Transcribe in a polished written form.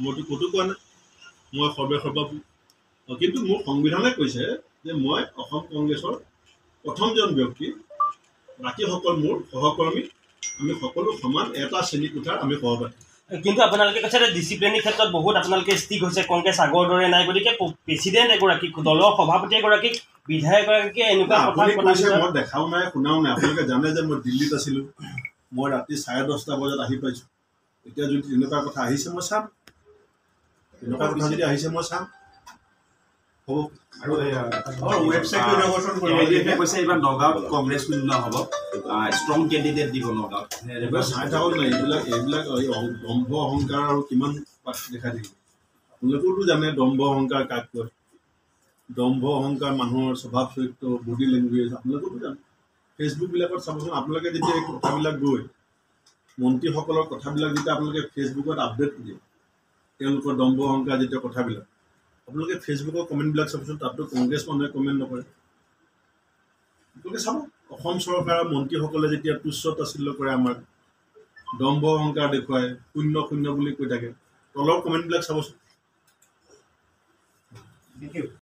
মইতো ক'তো কোৱা নাই মই সৰ্বভূ কিন্তু মোৰ সংবিধানে কৈছে যে মই অসম কংগ্ৰেছৰ প্ৰথমজন ব্যক্তি বাকীসকল মোৰ সহকৰ্মী আমি সকলো সমান এটা শ্ৰেণী কোঠাৰ আমি সহপাঠী কিন্তু আপোনালোকে কৈছে যে ডিচিপ্লিনৰ ক্ষেত্ৰত বহুত আপোনালোকে ষ্টিক হৈছে কংগ্ৰেছ আগৰ দৰে নাই গতিকে প্ৰেচিডেণ্ট এগৰাকী দলৰ সভাপতি এগৰাকীক বিধায়ক এগৰাকীয়ে এনেকুৱা কথা মই দেখাও নাই শুনাও নাই আপোনালোকে জানে যে মই দিল্লীত আছিলোঁ মই ৰাতি 10:30 বজাত আহি পাইছোঁ এতিয়া যদি তেনেকুৱা কথা আহিছে মই চাম তেনেকুৱা কথা যদি আহিছে মই চাম হ'ব আৰু ৱেবছাইটটো ইনভেষ্টমেণ্ট কৰিব কৈছে এইবাৰ নগাঁৱত কংগ্ৰেছ শূন্য হ'ব ষ্ট্ৰং কেণ্ডিডেট দিব নগাঁৱত চাই থাকক নাই এইবিলাক দম্ভ অহংকাৰ আৰু কিমান দেখা থাকিব আপোনালোকেওতো জানে দম্ভ অহংকাৰ কাক কয় দম্ভ অহংকাৰ মানুহৰ স্বভাৱ চৰিত্ৰ বডি লেংগুৱেজ আপোনালোকেওতো জানে ফেচবুকবিলাকত চাবচোন আপোনালোকে যেতিয়া এই কথাবিলাক গৈ মন্ত্ৰীসকলৰ কথাবিলাক যেতিয়া আপোনালোকে ফেচবুকত আপডেট দিয়ে তেওঁলোকৰ দম্ভ অহংকাৰ যেতিয়া কথাবিলাক আপোনালোকে ফেচবুকৰ কমেণ্টবিলাক চাবচোন তাততো কংগ্ৰেছ মানুহে কমেণ্ট নকৰে আপোনালোকে চাব অসম চৰকাৰৰ মন্ত্ৰীসকলে যেতিয়া তুচ্ছ তাচ্ছিল্য কৰে আমাক দম্ভ অহংকাৰ দেখুৱায় শূন্য শূন্য বুলি কৈ থাকে তলৰ কমেণ্টবিলাক চাবচোন